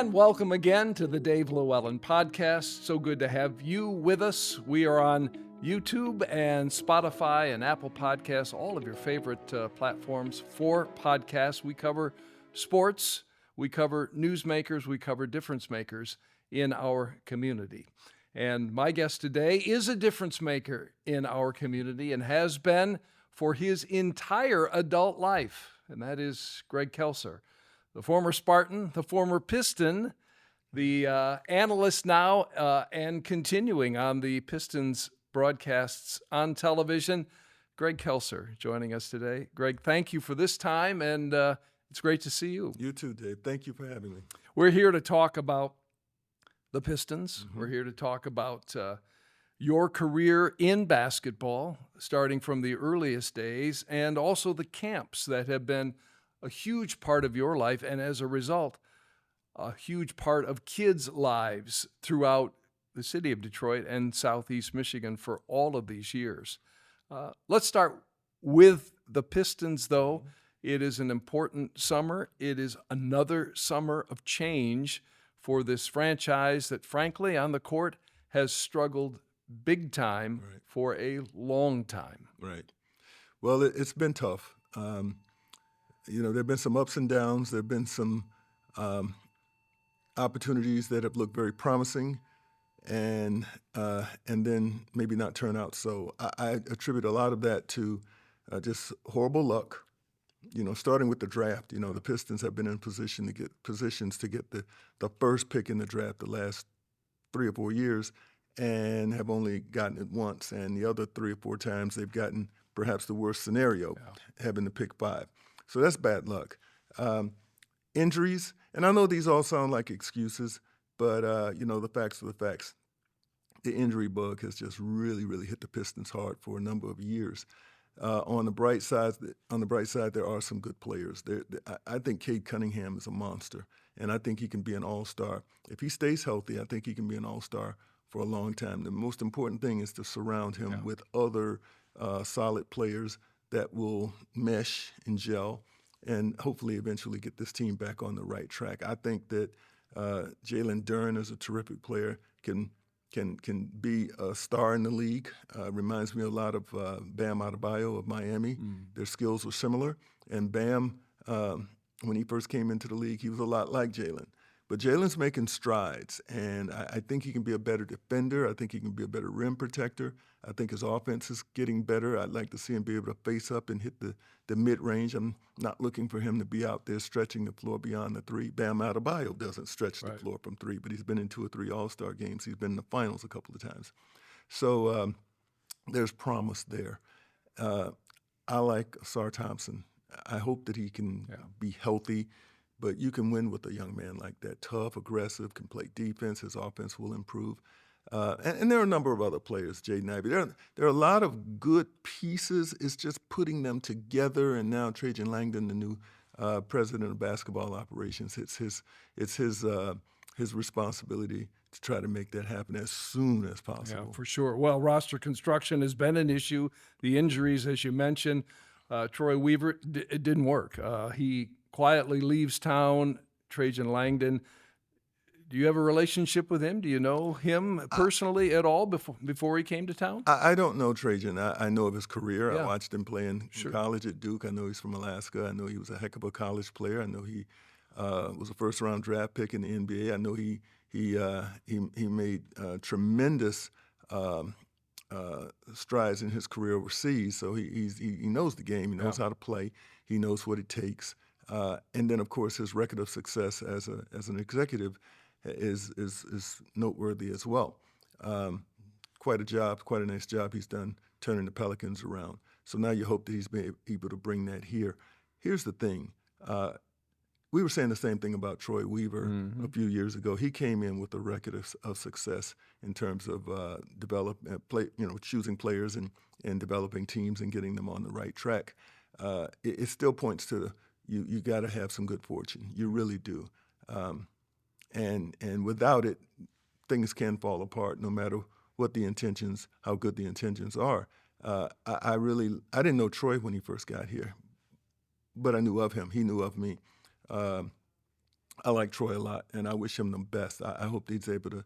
And welcome again to the Dave LewAllen Podcast. So good to have you with us. We are on YouTube and Spotify and Apple Podcasts, all of your favorite platforms for podcasts. We cover sports, we cover newsmakers, we cover difference makers in our community. And my guest today is a difference maker in our community and has been for his entire adult life, and that is Greg Kelser. The former Spartan, the former Piston, the analyst now, and continuing on the Pistons broadcasts on television, Greg Kelser joining us today. Greg, thank you for this time, and it's great to see you. You too, Dave. Thank you for having me. We're here to talk about the Pistons. We're here to talk about your career in basketball, starting from the earliest days, and also the camps that have been a huge part of your life, and as a result, a huge part of kids' lives throughout the city of Detroit and Southeast Michigan for all of these years. Let's start with the Pistons, though. It is an important summer. It is another summer of change for this franchise that, frankly, on the court has struggled big time for a long time. Right. Well, it's been tough. There have been some ups and downs. There have been some opportunities that have looked very promising, and then maybe not turn out so. I attribute a lot of that to just horrible luck. Starting with the draft. The Pistons have been in positions to get the first pick in the draft the last 3 or 4 years, and have only gotten it once. And the other 3 or 4 times they've gotten perhaps the worst scenario, having to pick 5. So that's bad luck. Injuries, and I know these all sound like excuses, but the facts are the facts. The injury bug has just really, really hit the Pistons hard for a number of years. On the bright side, there are some good players. I think Cade Cunningham is a monster, and I think he can be an all-star. If he stays healthy, I think he can be an all-star for a long time. The most important thing is to surround him with other solid players that will mesh and gel and hopefully eventually get this team back on the right track. I think that Jalen Duren is a terrific player, can be a star in the league. Reminds me a lot of Bam Adebayo of Miami. Their skills were similar. And Bam, when he first came into the league, he was a lot like Jalen. But Jalen's making strides, and I think he can be a better defender. I think he can be a better rim protector. I think his offense is getting better. I'd like to see him be able to face up and hit the mid-range. I'm not looking for him to be out there stretching the floor beyond the 3. Bam Adebayo doesn't stretch the floor from 3, but he's been in 2 or 3 All-Star games. He's been in the finals a couple of times. So there's promise there. I like Sar Thompson. I hope that he can be healthy. But you can win with a young man like that. Tough, aggressive, can play defense. His offense will improve. And there are a number of other players, Jaden Ivey. There are a lot of good pieces. It's just putting them together. And now Tran Langdon, the new president of basketball operations, it's his responsibility to try to make that happen as soon as possible. Yeah, for sure. Well, roster construction has been an issue. The injuries, as you mentioned, Troy Weaver, it didn't work. He quietly leaves town. Tran Langdon. Do you have a relationship with him? Do you know him personally at all before he came to town? I don't know Trajan. I know of his career. Yeah. I watched him play in college at Duke. I know he's from Alaska. I know he was a heck of a college player. I know he was a first-round draft pick in the NBA. I know he made tremendous strides in his career overseas. So he knows the game. He knows how to play. He knows what it takes. And then, of course, his record of success as an executive is noteworthy as well. Quite a nice job he's done turning the Pelicans around. So now you hope that he's been able to bring that here. Here's the thing. We were saying the same thing about Troy Weaver a few years ago. He came in with a record of success in terms of choosing players and developing teams and getting them on the right track. It still points to you got to have some good fortune. You really do. And without it, things can fall apart no matter what the intentions, how good the intentions are. I didn't know Troy when he first got here, but I knew of him. He knew of me. I like Troy a lot, and I wish him the best. I hope he's able to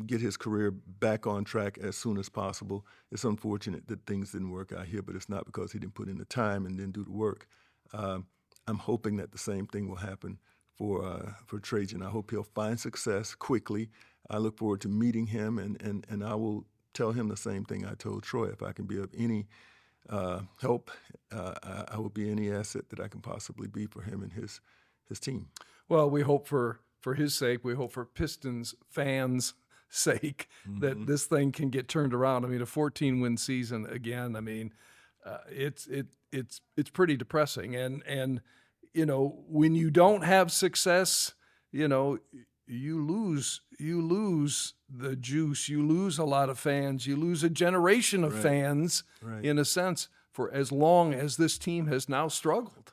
get his career back on track as soon as possible. It's unfortunate that things didn't work out here, but it's not because he didn't put in the time and didn't do the work. I'm hoping that the same thing will happen for Trajan. I hope he'll find success quickly. I look forward to meeting him, and I will tell him the same thing I told Troy. If I can be of any help, I will be any asset that I can possibly be for him and his team. Well, we hope for his sake, we hope for Pistons fans' sake that this thing can get turned around. I mean, a 14-win season again. I mean, it's pretty depressing. And you know, when you don't have success, you know, you lose the juice. You lose a lot of fans. You lose a generation of fans, in a sense, for as long as this team has now struggled.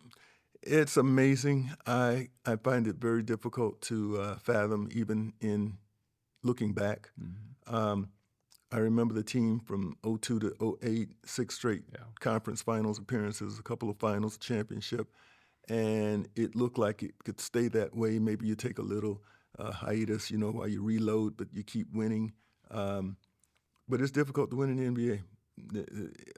It's amazing. I find it very difficult to fathom, even in looking back. I remember the team from 2002 to 2008, 6 straight conference finals appearances, a couple of finals, championship, and it looked like it could stay that way. Maybe you take a little hiatus, you know, while you reload, but you keep winning. But it's difficult to win in the NBA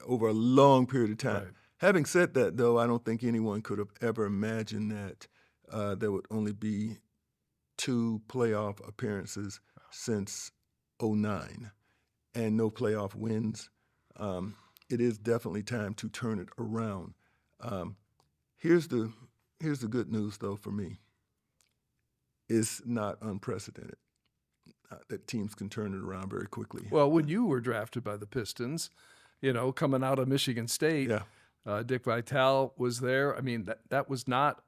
over a long period of time. Right. Having said that, though, I don't think anyone could have ever imagined that there would only be 2 playoff appearances since 2009 and no playoff wins. It is definitely time to turn it around. Here's the good news, though, for me. It's not unprecedented that teams can turn it around very quickly. Well, when you were drafted by the Pistons, you know, coming out of Michigan State, Dick Vitale was there. I mean, that was not,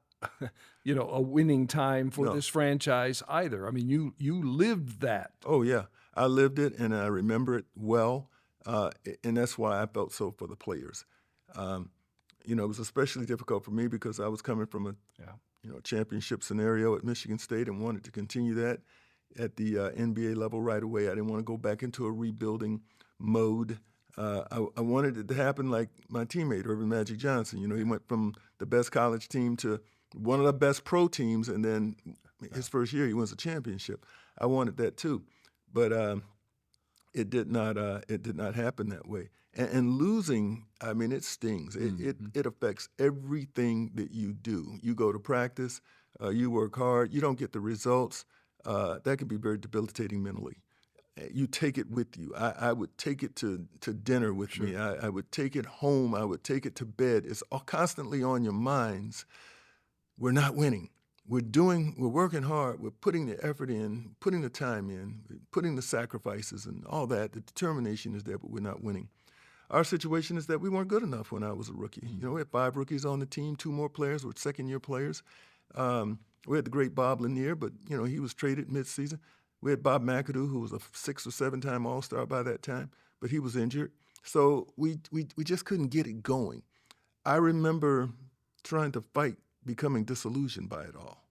you know, a winning time for this franchise either. I mean, you lived that. Oh, yeah. I lived it, and I remember it well, and that's why I felt so for the players. You know, it was especially difficult for me because I was coming from a championship scenario at Michigan State and wanted to continue that at the NBA level right away. I didn't want to go back into a rebuilding mode. I wanted it to happen like my teammate, Urban Magic Johnson. You know, he went from the best college team to one of the best pro teams, and then his first year he wins a championship. I wanted that too, but it did not happen that way. And losing, I mean, it stings. It affects everything that you do. You go to practice, you work hard, you don't get the results. That can be very debilitating mentally. You take it with you. I would take it to dinner with me. I would take it home. I would take it to bed. It's all constantly on your minds. We're not winning. We're working hard. We're putting the effort in, putting the time in, putting the sacrifices and all that. The determination is there, but we're not winning. Our situation is that we weren't good enough when I was a rookie. You know, we had 5 rookies on the team, 2 more players were second-year players. We had the great Bob Lanier, but, you know, he was traded midseason. We had Bob McAdoo, who was a 6 or 7-time All-Star by that time, but he was injured. So we just couldn't get it going. I remember trying to fight becoming disillusioned by it all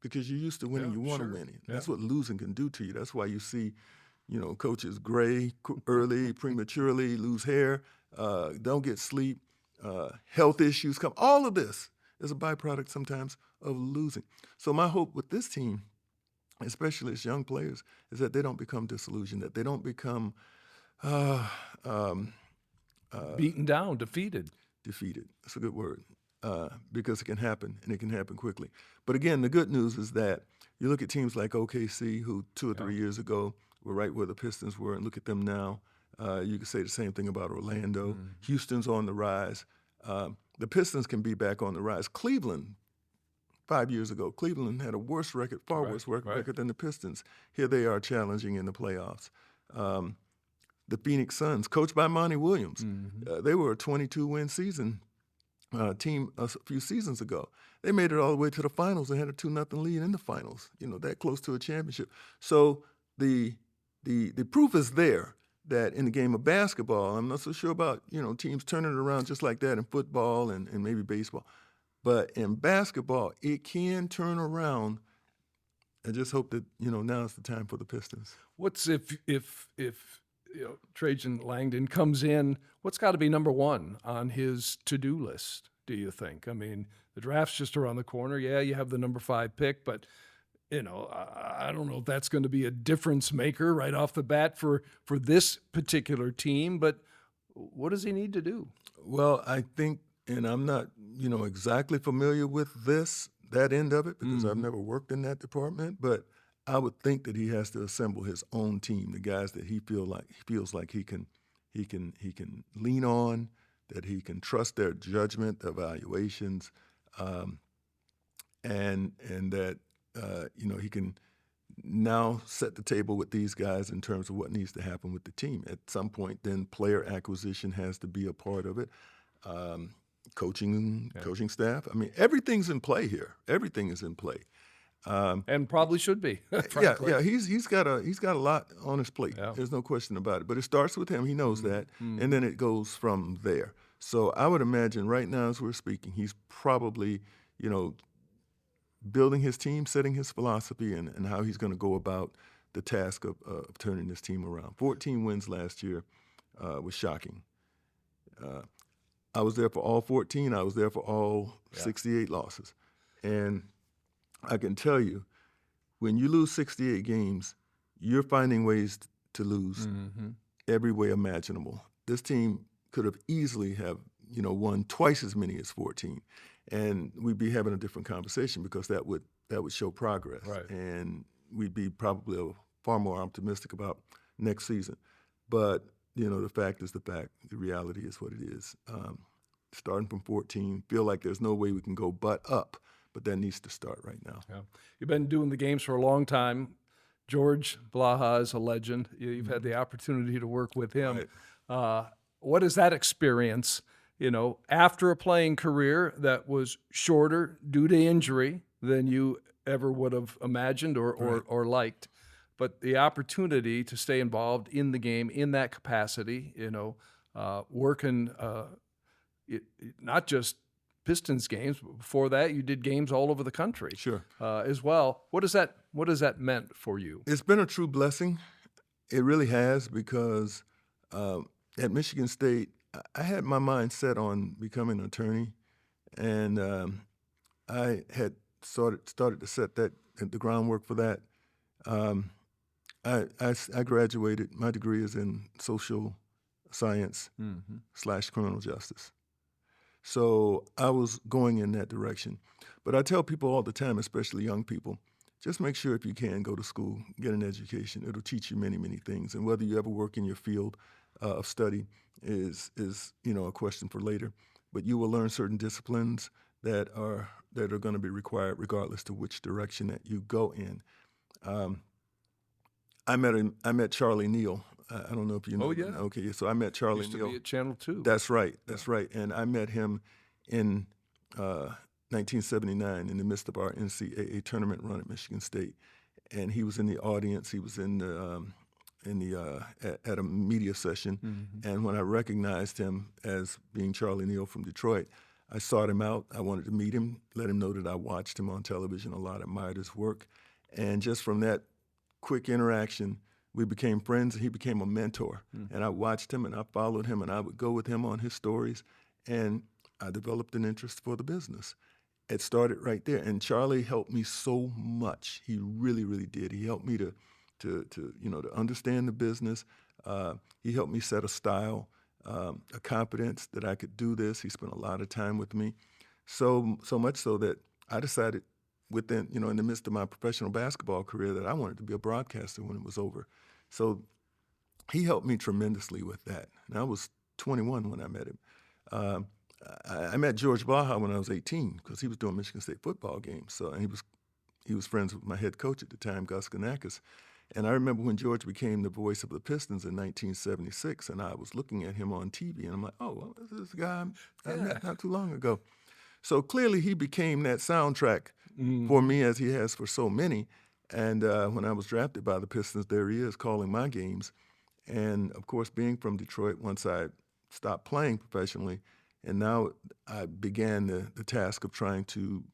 because you're used to winning, you want to win. That's what losing can do to you. That's why you see, you know, coaches gray early, prematurely, lose hair, don't get sleep, health issues come. All of this is a byproduct sometimes of losing. So my hope with this team, especially as young players, is that they don't become disillusioned, that they don't become beaten down, defeated. Defeated. That's a good word. Because it can happen, and it can happen quickly. But again, the good news is that you look at teams like OKC, who 2 or 3 years ago were right where the Pistons were, and look at them now. You could say the same thing about Orlando. Houston's on the rise. The Pistons can be back on the rise. Cleveland, 5 years ago, Cleveland had a worse record, far worse record than the Pistons. Here they are challenging in the playoffs. The Phoenix Suns, coached by Monty Williams, they were a 22-win season team a few seasons ago. They made it all the way to the finals and had a 2-0 lead in the finals, you know, that close to a championship. So the proof is there that in the game of basketball, I'm not so sure about, you know, teams turning it around just like that in football and maybe baseball. But in basketball, it can turn around. I just hope that, you know, now is the time for the Pistons. What's if you know, Tran Langdon comes in, what's got to be number one on his to-do list, do you think? I mean, the draft's just around the corner. Yeah, you have the number 5 pick, but I don't know if that's going to be a difference maker right off the bat for this particular team, but what does he need to do? Well, I think, and I'm not, exactly familiar with that end of it, because I've never worked in that department, but I would think that he has to assemble his own team, the guys that he feels like he can lean on, that he can trust their judgment, their evaluations, and that he can now set the table with these guys in terms of what needs to happen with the team. At some point, then player acquisition has to be a part of it. Coaching staff. I mean, everything's in play here. Everything is in play. And probably should be. Yeah. He's got a lot on his plate. Yeah. There's no question about it. But it starts with him. He knows that, and then it goes from there. So I would imagine right now, as we're speaking, he's probably, building his team, setting his philosophy, and how he's going to go about the task of turning this team around. 14 wins last year was shocking. I was there for all 14. I was there for all 68 losses. And I can tell you, when you lose 68 games, you're finding ways to lose every way imaginable. This team could have easily have, won twice as many as 14. And we'd be having a different conversation, because that would show progress. Right. And we'd be probably far more optimistic about next season. But, the fact is the fact. The reality is what it is. Starting from 14, feel like there's no way we can go but up. But that needs to start right now. Yeah. You've been doing the games for a long time. George Blaha is a legend. You've had the opportunity to work with him. Right. What is that experience, after a playing career that was shorter due to injury than you ever would have imagined or liked, but the opportunity to stay involved in the game in that capacity, working not just Pistons games, but before that you did games all over the country. Sure. As well. What has that meant for you? It's been a true blessing. It really has, because at Michigan State, I had my mind set on becoming an attorney, and I had started to set the groundwork for that. I graduated. My degree is in social science / criminal justice. So I was going in that direction. But I tell people all the time, especially young people, just make sure, if you can, go to school, get an education. It'll teach you many, many things. And whether you ever work in your field of study is a question for later. But you will learn certain disciplines that are going to be required regardless to which direction that you go in. I met Charlie Neal. I don't know if you know. Oh, yeah. Okay, so I met Charlie Used to Neal. be at Channel 2. That's right. And I met him in 1979 in the midst of our NCAA tournament run at Michigan State, and he was in the audience. He was at a media session, and when I recognized him as being Charlie Neal from Detroit, I sought him out. I wanted to meet him, let him know that I watched him on television a lot, admired his work, and just from that quick interaction, we became friends, and he became a mentor. And I watched him, and I followed him, and I would go with him on his stories, and I developed an interest for the business. It started right there, and Charlie helped me so much. He really, really did. He helped me to understand the business. He helped me set a style, a confidence that I could do this. He spent a lot of time with me, so much so that I decided within, in the midst of my professional basketball career, that I wanted to be a broadcaster when it was over. So he helped me tremendously with that. And I was 21 when I met him. I met George Blaha when I was 18, because he was doing Michigan State football games. So, and he was friends with my head coach at the time, Gus Ganakis. And I remember when George became the voice of the Pistons in 1976, and I was looking at him on TV, and I'm like, oh, well, this is this guy I met not too long ago. So clearly he became that soundtrack for me, as he has for so many. And when I was drafted by the Pistons, there he is calling my games. And, of course, being from Detroit, once I stopped playing professionally, and now I began the task of trying to,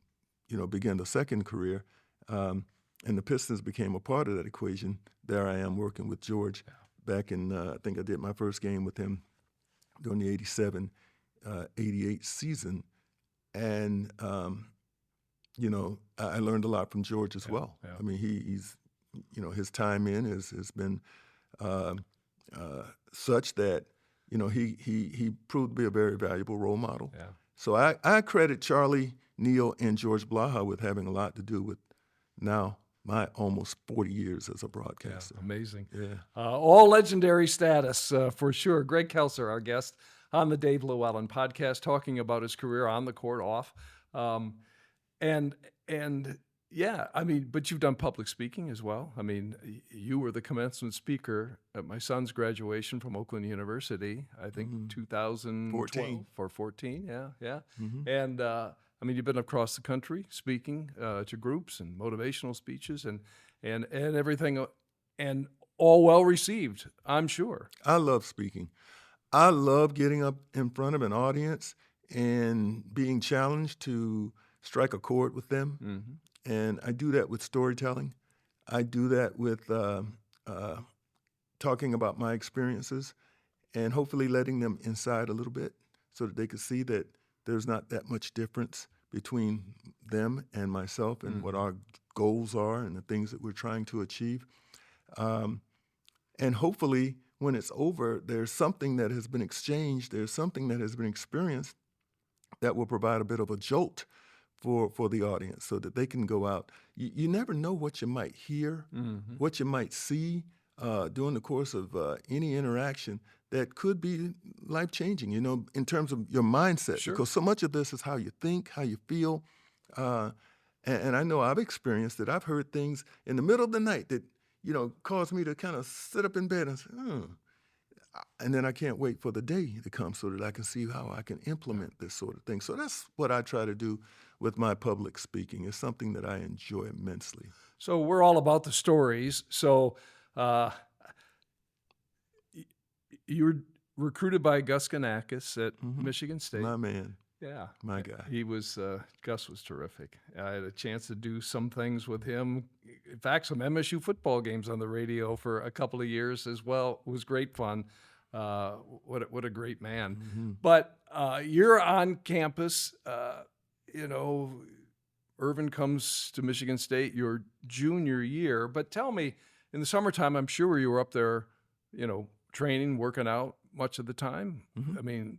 begin the second career, and the Pistons became a part of that equation. There I am working with George back in, I think I did my first game with him during the 87-88 season. And I learned a lot from George as well. Yeah. I mean, he's his time in has been such that he proved to be a very valuable role model. Yeah. So I credit Charlie, Neil, and George Blaha with having a lot to do with now my almost 40 years as a broadcaster. Yeah, amazing. Yeah. All legendary status for sure. Greg Kelser, our guest on the Dave LewAllen Podcast, talking about his career on the court, off. And yeah, I mean, but you've done public speaking as well. I mean, you were the commencement speaker at my son's graduation from Oakland University, I think 2012 or 14. Yeah. And I mean, you've been across the country speaking to groups and motivational speeches and everything, and all well received, I'm sure. I love speaking. I love getting up in front of an audience and being challenged to strike a chord with them. Mm-hmm. And I do that with storytelling. I do that with talking about my experiences and hopefully letting them inside a little bit so that they could see that there's not that much difference between them and myself and what our goals are and the things that we're trying to achieve. And hopefully when it's over, there's something that has been exchanged, there's something that has been experienced that will provide a bit of a jolt for the audience so that they can go out. You never know what you might hear, what you might see during the course of any interaction that could be life-changing, in terms of your mindset. Sure. Because so much of this is how you think, how you feel. And I know I've experienced it. I've heard things in the middle of the night that, caused me to kind of sit up in bed and say, and then I can't wait for the day to come so that I can see how I can implement this sort of thing. So that's what I try to do with my public speaking. It's something that I enjoy immensely. So we're all about the stories. So you were recruited by Gus Ganakis at Michigan State. My man. Yeah. My guy. He was, Gus was terrific. I had a chance to do some things with him. In fact, some MSU football games on the radio for a couple of years as well. It was great fun. What a great man. But you're on campus, Irvin comes to Michigan State your junior year. But tell me, in the summertime, I'm sure you were up there, training, working out much of the time. I mean,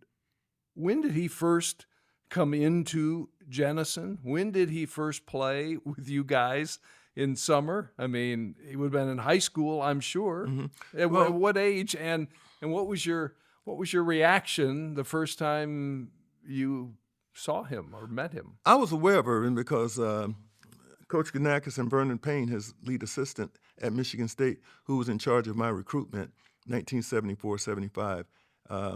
when did he first come into Jenison? When did he first play with you guys in summer? I mean, he would have been in high school, I'm sure. At what age? And what was your reaction the first time you saw him or met him? I was aware of Irvin because Coach Ganakis and Vernon Payne, his lead assistant at Michigan State, who was in charge of my recruitment, 1974-75,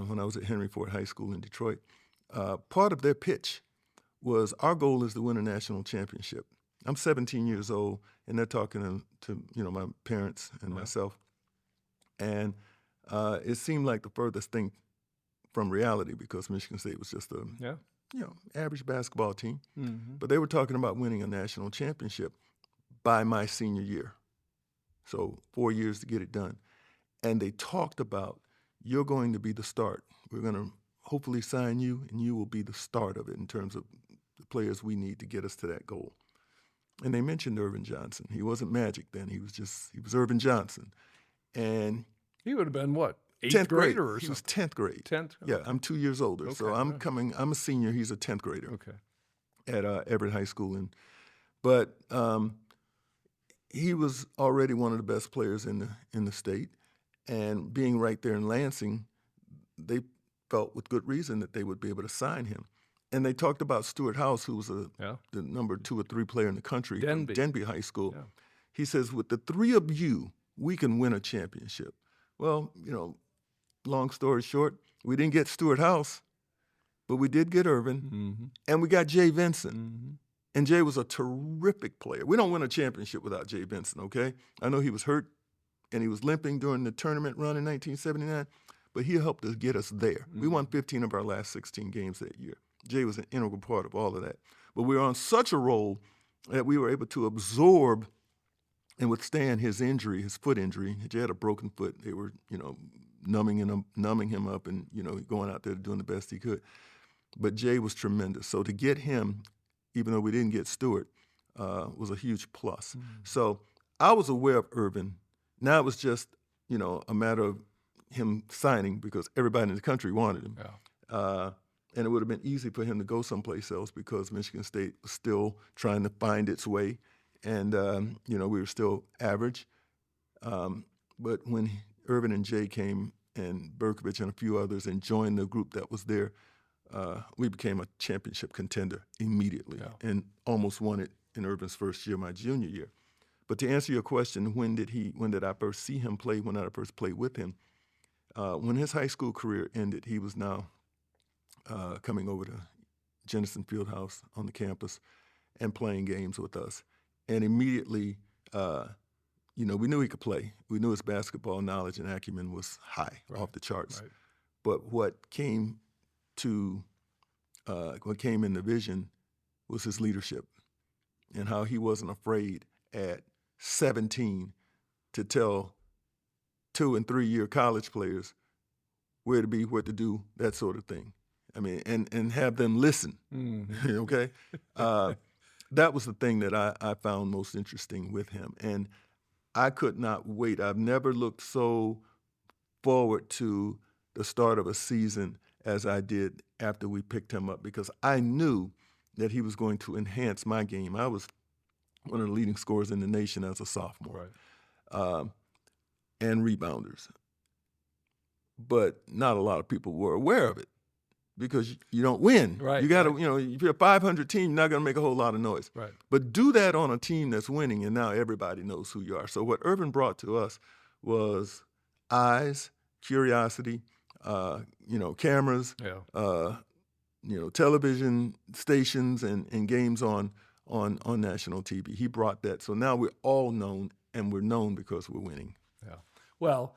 when I was at Henry Ford High School in Detroit. Part of their pitch was, our goal is to win a national championship. I'm 17 years old, and they're talking to my parents and myself. And it seemed like the furthest thing from reality because Michigan State was just a average basketball team. But they were talking about winning a national championship by my senior year. So 4 years to get it done. And they talked about, you're going to be the start. We're going to hopefully sign you, and you will be the start of it in terms of the players we need to get us to that goal. And they mentioned Irvin Johnson. He wasn't Magic then. He was Irvin Johnson. And he would have been what? 10th grade or something? He was 10th grade. 10th? Yeah, I'm 2 years older. Okay, so I'm a senior. He's a 10th grader. Okay. At Everett High School. But he was already one of the best players in the state. And being right there in Lansing, they felt with good reason that they would be able to sign him. And they talked about Stuart House, who was the number 2 or 3 player in the country from Denby High School. Yeah. He says, with the 3 of you, we can win a championship. Well, long story short, we didn't get Stuart House, but we did get Irvin, and we got Jay Vincent. And Jay was a terrific player. We don't win a championship without Jay Vincent, okay? I know he was hurt, and he was limping during the tournament run in 1979, but he helped us get us there. We won 15 of our last 16 games that year. Jay was an integral part of all of that. But we were on such a roll that we were able to absorb and withstand his injury, his foot injury. Jay had a broken foot. They were, numbing him up and, going out there doing the best he could. but Jay was tremendous. So to get him, even though we didn't get Stewart, was a huge plus. So I was aware of Irvin. Now it was just, a matter of him signing because everybody in the country wanted him. Yeah. And it would have been easy for him to go someplace else because Michigan State was still trying to find its way. And, we were still average. But when Irvin and Jay came and Berkovich and a few others and joined the group that was there, we became a championship contender immediately and almost won it in Irvin's first year, my junior year. But to answer your question, when did I first see him play, when did I first play with him? When his high school career ended, he was now coming over to Jennison Fieldhouse on the campus and playing games with us. And immediately, we knew he could play. We knew his basketball knowledge and acumen was high, off the charts. Right. But what came in the vision was his leadership and how he wasn't afraid at 17 to tell 2- and 3-year college players where to be, what to do, that sort of thing. I mean, and have them listen, okay? That was the thing that I found most interesting with him. And I could not wait. I've never looked so forward to the start of a season as I did after we picked him up because I knew that he was going to enhance my game. I was one of the leading scorers in the nation as a sophomore, and rebounders. But not a lot of people were aware of it because you don't win. Right. You got to, if you're a 500 team, you're not going to make a whole lot of noise. Right. But do that on a team that's winning, and now everybody knows who you are. So what Irvin brought to us was eyes, curiosity, cameras, television stations, and games on national TV. He brought that. So now we're all known, and we're known because we're winning. Yeah. Well,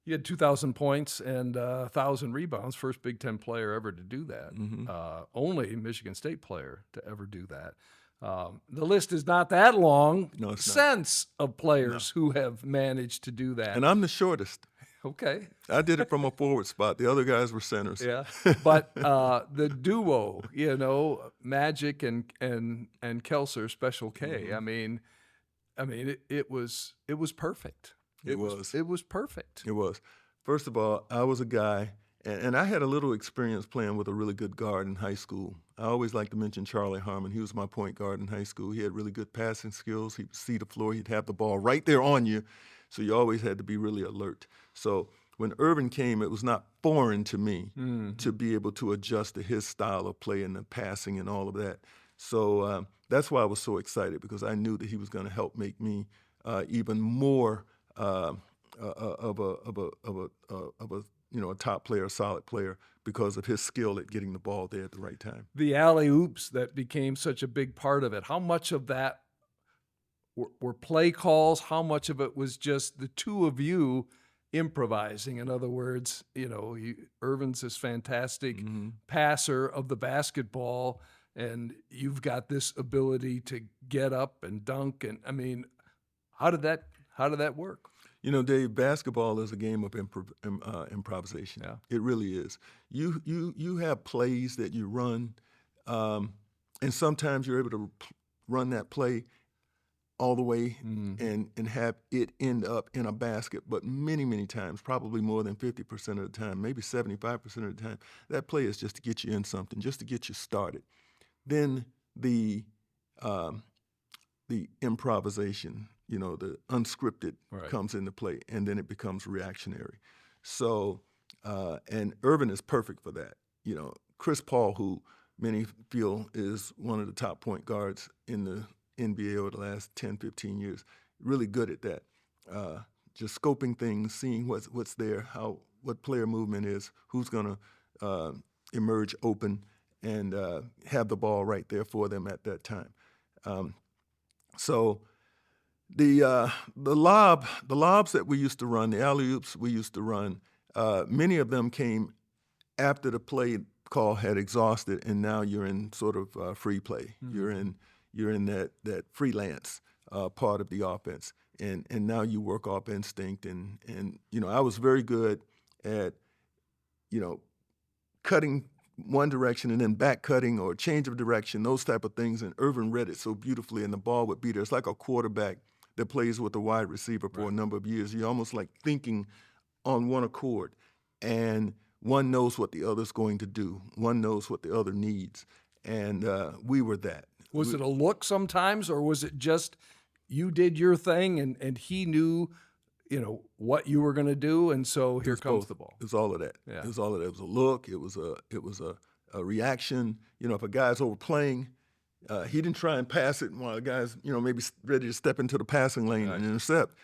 you had 2,000 points and 1,000 rebounds, first Big Ten player ever to do that. Only Michigan State player to ever do that. The list is not that long. No, it's sense of players who have managed to do that. And I'm the shortest. Okay. I did it from a forward spot. The other guys were centers. Yeah. But the duo, Magic and Kelser, Special K. I mean, it was perfect. It was perfect. It was. First of all, I was a guy, and I had a little experience playing with a really good guard in high school. I always like to mention Charlie Harmon. He was my point guard in high school. He had really good passing skills. He would see the floor. He'd have the ball right there on you, so you always had to be really alert. So when Irvin came, it was not foreign to me to be able to adjust to his style of play and the passing and all of that. So that's why I was so excited because I knew that he was going to help make me even more of a top player, a solid player, because of his skill at getting the ball there at the right time. The alley-oops that became such a big part of it, how much of that were play calls? How much of it was just the two of you improvising? In other words, Irvin's this fantastic passer of the basketball, and you've got this ability to get up and dunk. And I mean, how did that work? Dave, basketball is a game of improvisation. Yeah. It really is. You have plays that you run, and sometimes you're able to run that play all the way and have it end up in a basket. But many, many times, probably more than 50% of the time, maybe 75% of the time, that play is just to get you in something, just to get you started. Then the improvisation, the unscripted comes into play, and then it becomes reactionary. So, and Irvin is perfect for that. Chris Paul, who many feel is one of the top point guards in the NBA over the last 10, 15 years, really good at that. Just scoping things, seeing what's there, what player movement is, who's going to emerge open, and have the ball right there for them at that time. So the lobs that we used to run, the alley-oops we used to run, many of them came after the play call had exhausted, and now you're in sort of free play. You're in that freelance part of the offense, and now you work off instinct. And I was very good at cutting one direction and then back cutting or change of direction, those type of things. And Irvin read it so beautifully, and the ball would be there. It's like a quarterback that plays with a wide receiver for a number of years. You're almost like thinking on one accord, and one knows what the other's going to do. One knows what the other needs, and we were that. Was it a look sometimes, or was it just you did your thing and he knew, what you were going to do, and so here comes the ball? It was all of that. Yeah. It was all of that. It was a look. It was a reaction. If a guy's overplaying, he didn't try and pass it while the guy's maybe ready to step into the passing lane and intercept.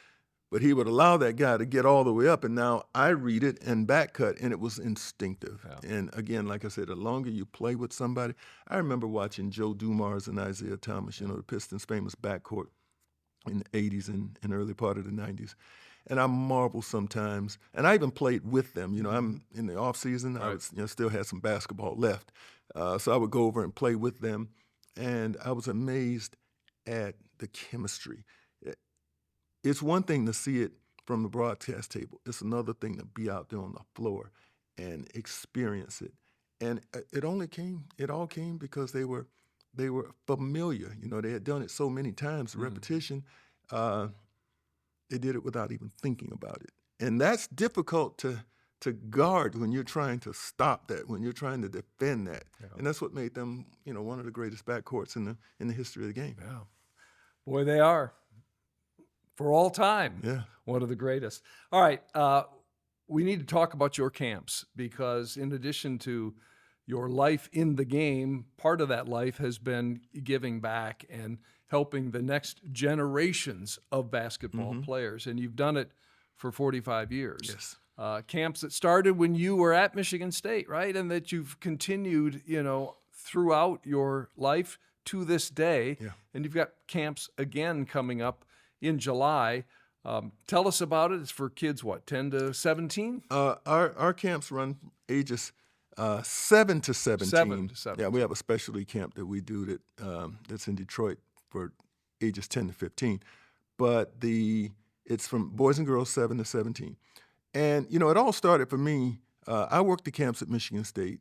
But he would allow that guy to get all the way up, and now I read it and back cut, and it was instinctive. Yeah. And again, like I said, the longer you play with somebody, I remember watching Joe Dumars and Isaiah Thomas, the Pistons' famous backcourt in the 80s and early part of the 90s. And I marvel sometimes, and I even played with them. I'm in the off season. I was, still had some basketball left, so I would go over and play with them, and I was amazed at the chemistry. It's one thing to see it from the broadcast table. It's another thing to be out there on the floor and experience it. And it all came because they were familiar. They had done it so many times. The repetition, they did it without even thinking about it. And that's difficult to guard when you're trying to stop that, when you're trying to defend that. Yeah. And that's what made them, one of the greatest backcourts in the history of the game. Yeah. Boy, they are. For all time, yeah, one of the greatest. All right, we need to talk about your camps, because in addition to your life in the game, part of that life has been giving back and helping the next generations of basketball players, and you've done it for 45 years. Yes. Camps that started when you were at Michigan State, right, and that you've continued, throughout your life to this day, and you've got camps again coming up in July. Tell us about it. It's for kids, 10 to 17? Our camps run ages 7 to 17. 7 to 17. Yeah, we have a specialty camp that we do that's in Detroit for ages 10 to 15. But it's from boys and girls 7 to 17. And, it all started for me. I worked the camps at Michigan State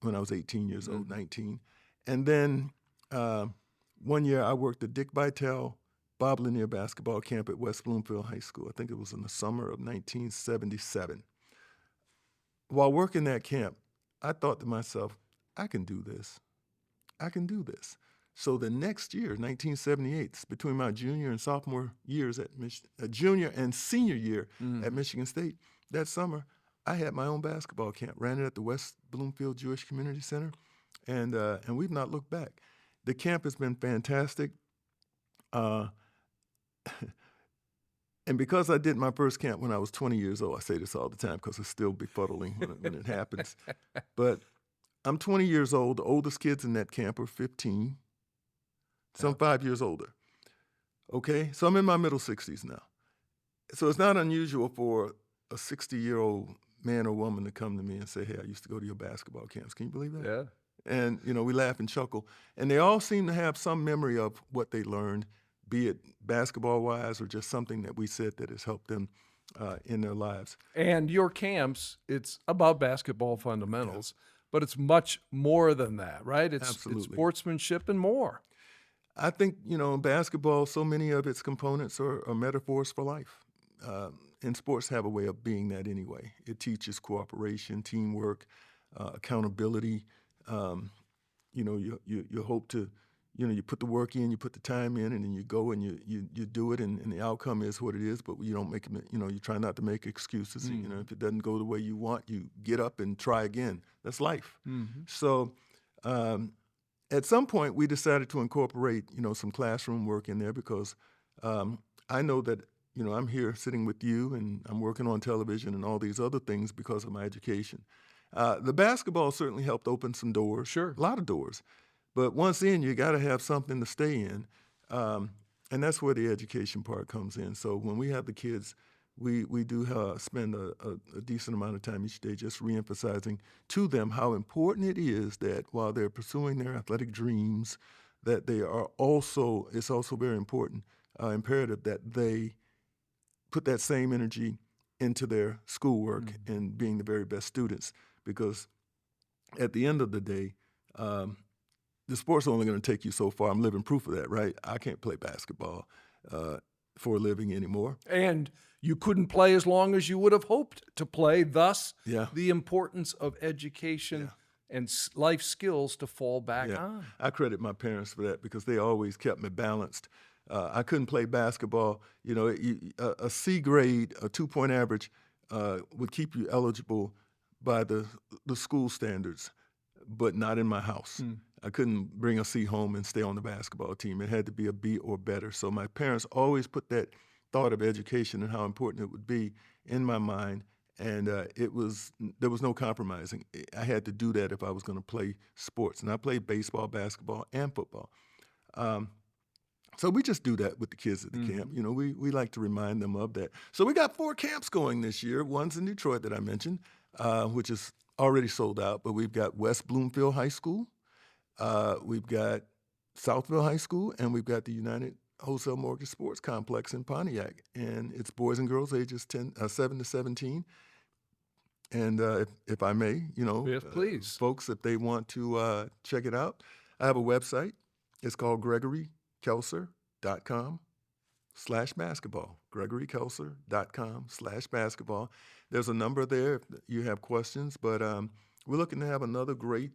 when I was 18 years old, 19. And then one year I worked the Dick Vitale Bob Lanier basketball camp at West Bloomfield High School. I think it was in the summer of 1977. While working that camp, I thought to myself, I can do this. I can do this. So the next year, 1978, between my junior and sophomore years at junior and senior year at Michigan State, that summer, I had my own basketball camp, ran it at the West Bloomfield Jewish Community Center, and we've not looked back. The camp has been fantastic. And because I did my first camp when I was 20 years old, I say this all the time because it's still befuddling when it happens. But I'm 20 years old. The oldest kids in that camp are 15. So I'm 5 years older. Okay? So I'm in my middle 60s now. So it's not unusual for a 60-year-old man or woman to come to me and say, hey, I used to go to your basketball camps. Can you believe that? Yeah. And, we laugh and chuckle. And they all seem to have some memory of what they learned, be it basketball-wise or just something that we said that has helped them in their lives. And your camps, it's about basketball fundamentals, but it's much more than that, right? It's sportsmanship and more. I think, basketball, so many of its components are metaphors for life. And sports have a way of being that anyway. It teaches cooperation, teamwork, accountability. You hope to, you put the work in, you put the time in, and then you go and you do it, and the outcome is what it is, but you don't make, you try not to make excuses. If it doesn't go the way you want, you get up and try again. That's life. So at some point, we decided to incorporate, some classroom work in there because I know that, I'm here sitting with you and I'm working on television and all these other things because of my education. The basketball certainly helped open some doors. Sure. A lot of doors. But once in, you got to have something to stay in. And that's where the education part comes in. So when we have the kids, we do spend a decent amount of time each day just reemphasizing to them how important it is that while they're pursuing their athletic dreams, that it's also very important, imperative that they put that same energy into their schoolwork and being the very best students, because at the end of the day, the sport's only going to take you so far. I'm living proof of that, right? I can't play basketball for a living anymore. And you couldn't play as long as you would have hoped to play, thus the importance of education and life skills to fall back on. I credit my parents for that because they always kept me balanced. I couldn't play basketball. You know, a C grade, a 2-point average would keep you eligible by the school standards, but not in my house. I couldn't bring a C home and stay on the basketball team. It had to be a B or better. So my parents always put that thought of education and how important it would be in my mind, and there was no compromising. I had to do that if I was going to play sports, and I played baseball, basketball, and football. So we just do that with the kids at the camp. You know, we like to remind them of that. So we got 4 camps going this year. One's in Detroit that I mentioned, which is already sold out, but we've got West Bloomfield High School, we've got Southville High School, and we've got the United Wholesale Mortgage Sports Complex in Pontiac. And it's boys and girls ages 7 to 17. And if I may, you know, yes, please. Folks, if they want to check it out, I have a website. It's called GregoryKelser.com/basketball. GregoryKelser.com/basketball. There's a number there if you have questions, but we're looking to have another great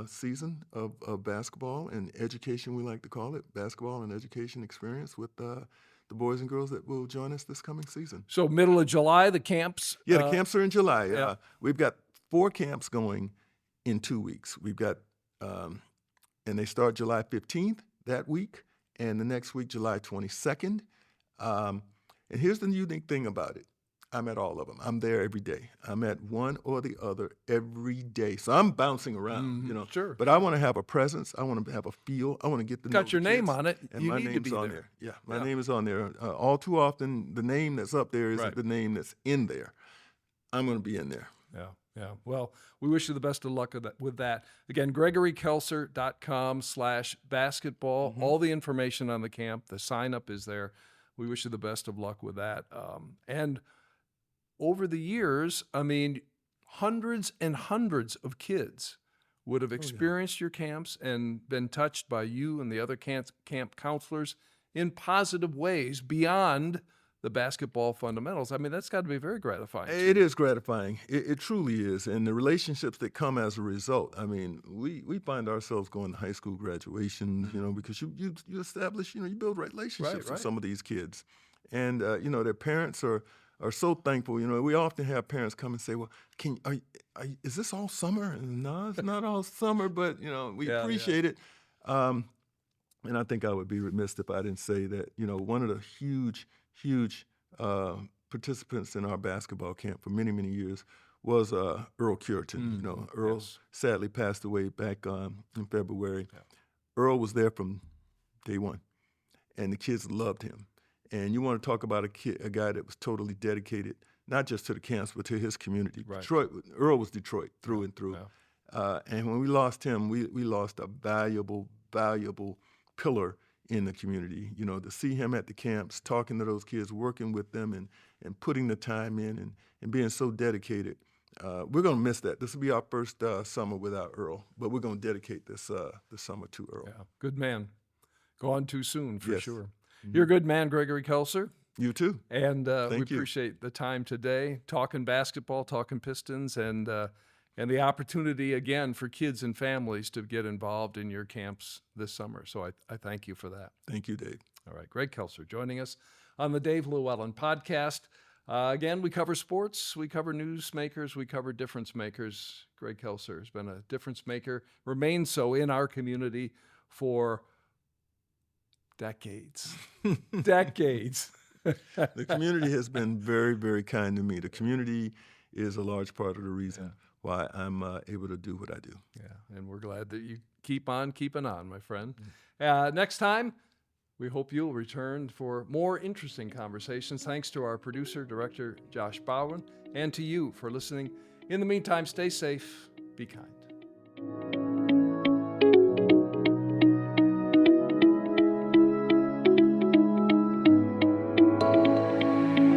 season of basketball and education, we like to call it, basketball and education experience with the boys and girls that will join us this coming season. So middle of July, the camps? Yeah, the camps are in July. We've got 4 camps going in 2 weeks. We've got, and they start July 15th that week, and the next week, July 22nd. And here's the unique thing about it. I'm at all of them. I'm there every day. I'm at one or the other every day. So I'm bouncing around, you know. Sure. But I want to have a presence. I want to have a feel. I want to get the Got your name on it. And you my need name's to be on there. Yeah, my name is on there. All too often, the name that's up there isn't Right. the name that's in there. I'm going to be in there. Yeah. Well, we wish you the best of luck with that. Again, GregoryKelser.com/basketball. All the information on the camp, the sign up is there. We wish you the best of luck with that. And over the years, I mean, hundreds and hundreds of kids would have experienced your camps and been touched by you and the other camp counselors in positive ways beyond the basketball fundamentals. I mean, that's got to be very gratifying. It is gratifying. It truly is. And the relationships that come as a result. I mean, we find ourselves going to high school graduations, you know, because you establish, you know, you build relationships with some of these kids. And, you know, their parents are so thankful. You know, we often have parents come and say, well, is this all summer? And no, it's not all summer, but, you know, we appreciate it. And I think I would be remiss if I didn't say that, you know, one of the huge participants in our basketball camp for many, many years was Earl Curitan. You know, Earl sadly passed away back in February. Yeah. Earl was there from day one, and the kids loved him. And you want to talk about a guy that was totally dedicated, not just to the camps, but to his community. Right. Earl was Detroit through and through. Yeah. And when we lost him, we lost a valuable pillar in the community. You know, to see him at the camps, talking to those kids, working with them and putting the time in and being so dedicated. We're going to miss that. This will be our first summer without Earl, but we're going to dedicate this summer to Earl. Yeah, good man. Gone too soon, for sure. You're a good man, Gregory Kelser. You too. And we appreciate the time today, talking basketball, talking Pistons, and the opportunity, again, for kids and families to get involved in your camps this summer. So I thank you for that. Thank you, Dave. All right, Greg Kelser joining us on the Dave LewAllen Podcast. Again, we cover sports, we cover newsmakers, we cover difference makers. Greg Kelser has been a difference maker, remains so in our community for decades. Decades. The community has been very, very kind to me. The community is a large part of the reason why I'm able to do what I do. Yeah, and we're glad that you keep on keeping on, my friend. Next time, we hope you'll return for more interesting conversations. Thanks to our producer, director, Josh Bowen, and to you for listening. In the meantime, stay safe, be kind.